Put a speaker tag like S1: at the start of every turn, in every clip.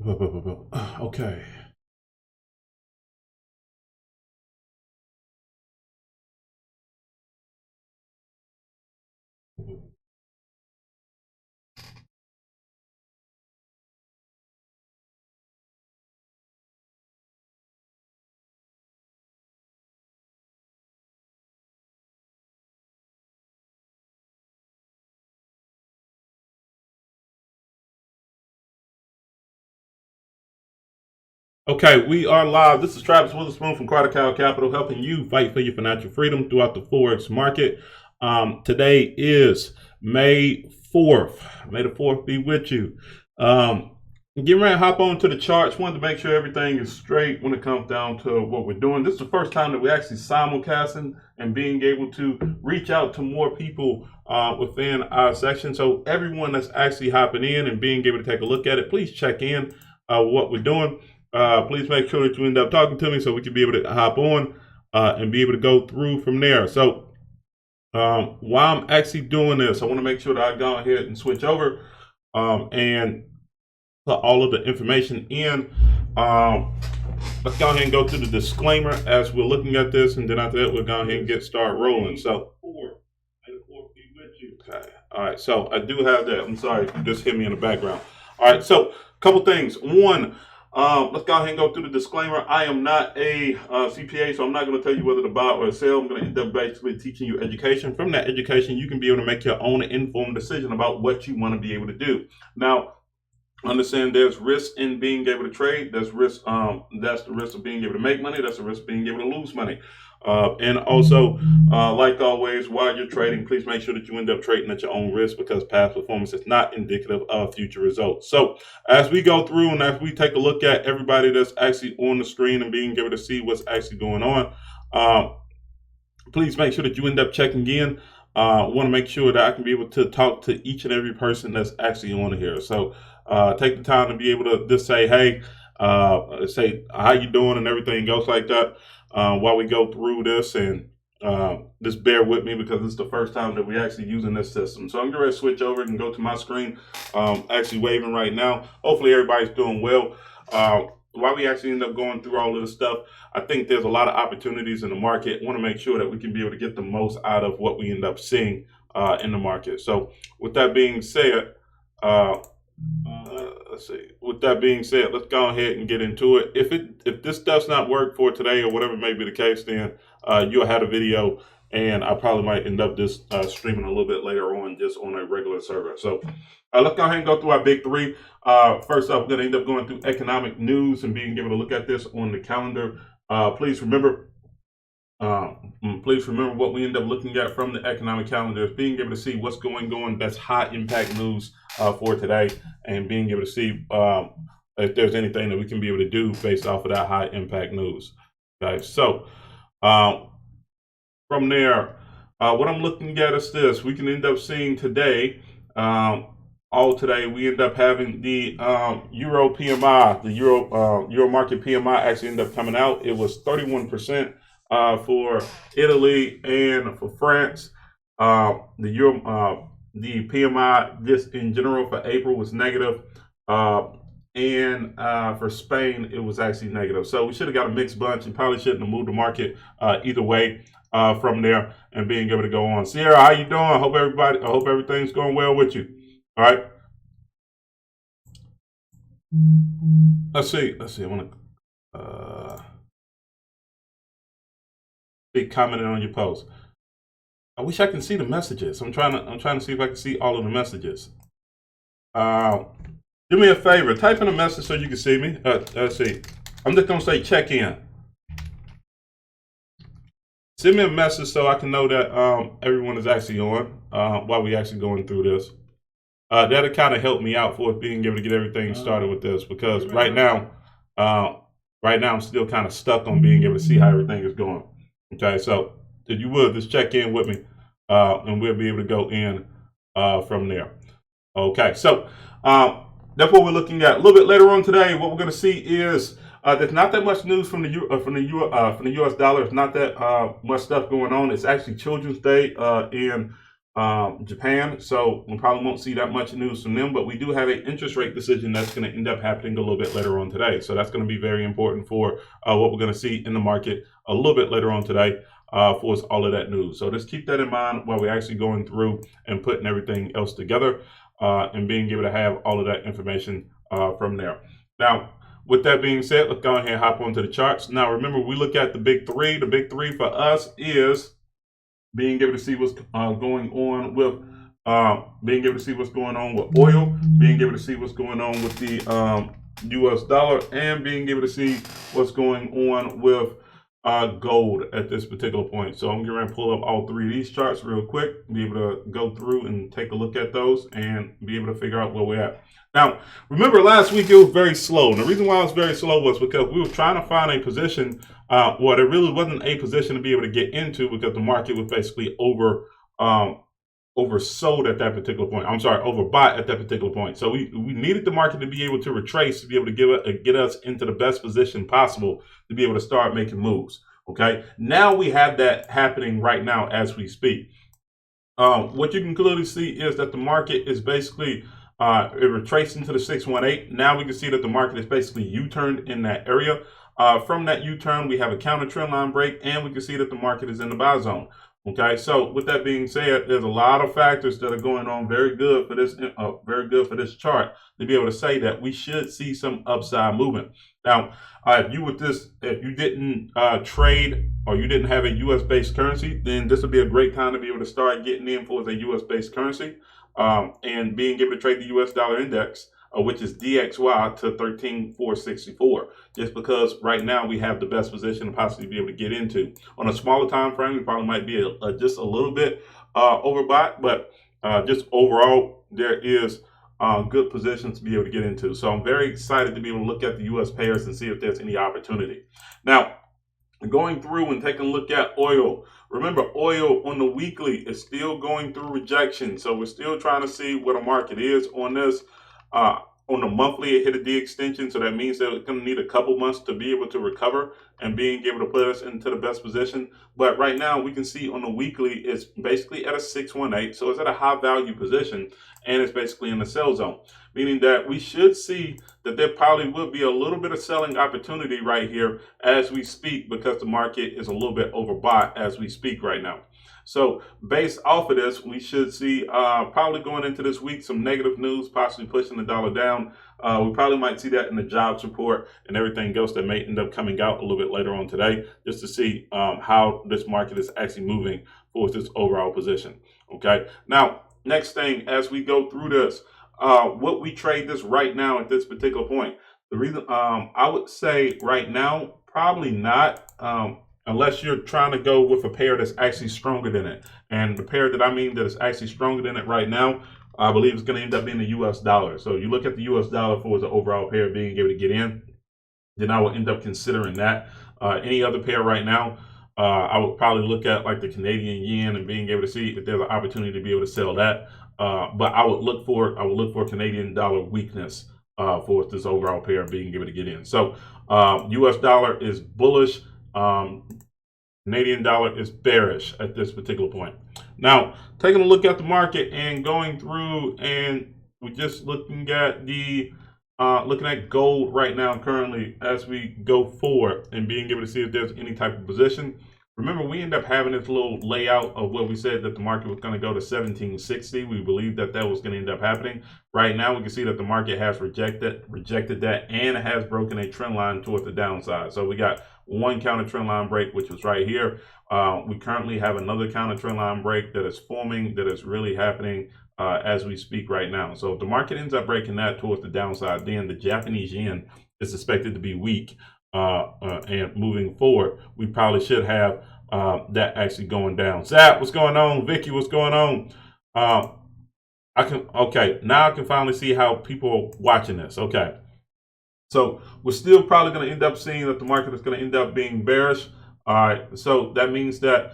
S1: Okay. Okay, we are live. This is Travis Witherspoon from Carter Cow Capital, helping you fight for your financial freedom throughout the Forex market. Today is May 4th. May the 4th be with you. Getting ready to hop on to the charts. Wanted to make sure everything is straight when it comes down to what we're doing. This is the first time that we're actually simulcasting and being able to reach out to more people within our section. So everyone that's actually hopping in and being able to take a look at it, please check in what we're doing. Please make sure that you end up talking to me so we can be able to hop on and be able to go through from there. So while I'm actually doing this, I want to make sure that I go ahead and switch over and put all of the information in. Let's go ahead and go through the disclaimer as we're looking at this, and then after that, we'll go ahead and get started rolling. So, okay. All right. So I do have that. I'm sorry, you just hit me in the background. All right. So a couple things. One. Let's go ahead and go through the disclaimer. I am not a CPA, so I'm not going to tell you whether to buy or sell. I'm going to end up basically teaching you education. From that education, you can be able to make your own informed decision about what you want to be able to do. Now, understand there's risk in being able to trade. There's risk. That's the risk of being able to make money. That's the risk of being able to lose money. And also, like always, while you're trading, please make sure that you end up trading at your own risk, because past performance is not indicative of future results. So as we go through and as we take a look at everybody that's actually on the screen and being able to see what's actually going on, please make sure that you end up checking in. I want to make sure that I can be able to talk to each and every person that's actually on here. So take the time to be able to just say, hey, say how you doing and everything else like that while we go through this, and just bear with me because it's the first time that we're actually using this system. So I'm going to switch over and go to my screen, actually waving right now. Hopefully everybody's doing well. While we actually end up going through all of this stuff, I think there's a lot of opportunities in the market. I want to make sure that we can be able to get the most out of what we end up seeing in the market. So with that being said, let's see. With that being said, let's go ahead and get into it. If this does not work for today or whatever may be the case, then you'll have a video, and I probably might end up just streaming a little bit later on, just on a regular server. So let's go ahead and go through our big three. First up, we're going to end up going through economic news and being able to look at this on the calendar. Please remember what we end up looking at from the economic calendar is being able to see what's going on that's high impact news for today, and being able to see if there's anything that we can be able to do based off of that high impact news. Okay, so from there, what I'm looking at is this. We can end up seeing today, all today, we end up having the Euro PMI, the Euro market PMI actually ended up coming out. It was 31%. For Italy and for France, the PMI just in general for April was negative, and for Spain it was actually negative. So we should have got a mixed bunch and probably shouldn't have moved the market either way from there and being able to go on. Sierra, how you doing? I hope everything's going well with you. All right. Let's see. I want to. Big commenting on your post. I wish I can see the messages. I'm trying to see if I can see all of the messages. Do me a favor, type in a message so you can see me. Let's see. I'm just gonna say check in. Send me a message so I can know that everyone is actually on while we actually going through this. That'll kind of help me out for being able to get everything started with this, because right now I'm still kind of stuck on being able to see how everything is going. Okay, so if you would, just check in with me, and we'll be able to go in from there. Okay, so that's what we're looking at. A little bit later on today, what we're going to see is there's not that much news from the U.S. dollar. It's not that much stuff going on. It's actually Children's Day in Japan, so we probably won't see that much news from them, but we do have an interest rate decision that's going to end up happening a little bit later on today. So that's going to be very important for what we're going to see in the market a little bit later on today for all of that news. So just keep that in mind while we're actually going through and putting everything else together and being able to have all of that information from there. Now, with that being said, let's go ahead and hop onto the charts. Now, remember, we look at the big three. The big three for us is being able to see what's going on with oil, being able to see what's going on with the US dollar, and being able to see what's going on with gold at this particular point. So I'm going to pull up all three of these charts real quick, be able to go through and take a look at those and be able to figure out where we're at. Now, remember last week it was very slow. And the reason why it was very slow was because we were trying to find a position well, there really wasn't a position to be able to get into because the market was basically oversold at that particular point. I'm sorry, overbought at that particular point. So we needed the market to be able to retrace, to be able to get us into the best position possible to be able to start making moves. Okay, now we have that happening right now as we speak. What you can clearly see is that the market is basically it retraced into the 618. Now we can see that the market is basically U-turned in that area. From that U-turn, we have a counter trend line break, and we can see that the market is in the buy zone. Okay, so with that being said, there's a lot of factors that are going on very good for this chart to be able to say that we should see some upside movement. Now, if you didn't trade or you didn't have a U.S. based currency, then this would be a great time to be able to start getting in for a U.S. based currency and being able to trade the U.S. dollar index, which is DXY to 13,464, just because right now we have the best position to possibly be able to get into. On a smaller time frame, we probably might be just a little bit overbought, but just overall, there is good positions to be able to get into. So I'm very excited to be able to look at the U.S. pairs and see if there's any opportunity. Now, going through and taking a look at oil. Remember, oil on the weekly is still going through rejection. So we're still trying to see what the market is on this. On the monthly, it hit a D extension, so that means that it's going to need a couple months to be able to recover and being able to put us into the best position. But right now, we can see on the weekly, it's basically at a 618, so it's at a high value position, and it's basically in the sell zone, meaning that we should see that there probably will be a little bit of selling opportunity right here as we speak, because the market is a little bit overbought as we speak right now. So based off of this, we should see probably going into this week some negative news, possibly pushing the dollar down. We probably might see that in the jobs report and everything else that may end up coming out a little bit later on today, just to see how this market is actually moving for this overall position. Okay. Now, next thing, as we go through this, what we trade this right now at this particular point. The reason I would say right now, probably not. Unless you're trying to go with a pair that's actually stronger than it. And the pair that I mean that is actually stronger than it right now, I believe it's going to end up being the US dollar. So you look at the US dollar for the overall pair being able to get in, then I will end up considering that. Any other pair right now, I would probably look at like the Canadian yen and being able to see if there's an opportunity to be able to sell that. But I would look for Canadian dollar weakness for this overall pair being able to get in. So US dollar is bullish. Canadian dollar is bearish at this particular point. Now, taking a look at the market and going through, and we're just looking at gold right now currently as we go forward and being able to see if there's any type of position. Remember, we end up having this little layout of where we said that the market was going to go to 1760. We believe that was going to end up happening. Right now, we can see that the market has rejected that, and it has broken a trend line towards the downside. So we got one counter trend line break, which was right here. We currently have another counter trend line break that is forming, that is really happening as we speak right now. So if the market ends up breaking that towards the downside, then the Japanese yen is expected to be weak. And moving forward, we probably should have that actually going down. Zap, what's going on? Vicky, what's going on? Now I can finally see how people are watching this. Okay. So we're still probably going to end up seeing that the market is going to end up being bearish. All right. So that means that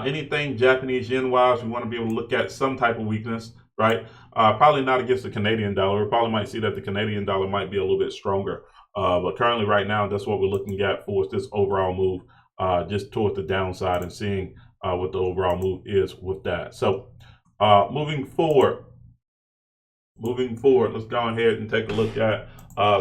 S1: anything Japanese yen wise, we want to be able to look at some type of weakness, right? Probably not against the Canadian dollar. We probably might see that the Canadian dollar might be a little bit stronger. But currently right now, that's what we're looking at for this overall move, just towards the downside, and seeing what the overall move is with that. So Moving forward, let's go ahead and take a look at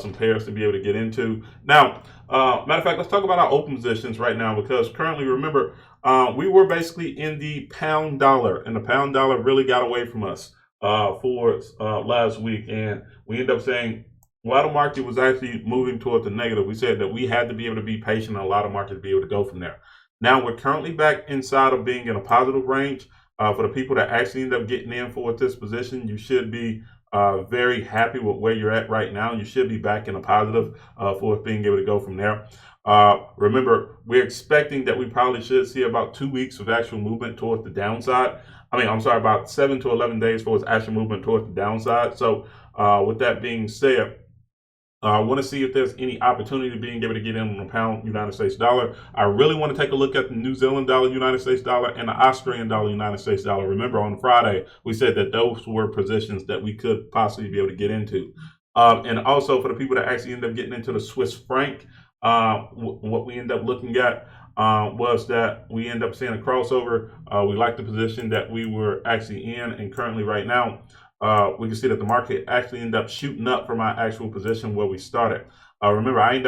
S1: some pairs to be able to get into. Now, matter of fact, let's talk about our open positions right now, because currently, remember, we were basically in the pound dollar, and the pound dollar really got away from us for last week, and we ended up saying, while the market was actually moving toward the negative, we said that we had to be able to be patient and allow the market to be able to go from there. Now we're currently back inside of being in a positive range. For the people that actually end up getting in for this position, you should be very happy with where you're at right now. You should be back in a positive for being able to go from there. Remember, we're expecting that we probably should see about 2 weeks of actual movement towards the downside. I'm sorry, about 7 to 11 days for its actual movement towards the downside. So with that being said, I want to see if there's any opportunity to being able to get in on the pound United States dollar. I really want to take a look at the New Zealand dollar United States dollar and the Australian dollar United States dollar. Remember, on Friday, we said that those were positions that we could possibly be able to get into. And also for the people that actually end up getting into the Swiss franc, what we end up looking at was that we end up seeing a crossover. We like the position that we were actually in, and currently right now, we can see that the market actually ended up shooting up from our actual position where we started. Remember, I ended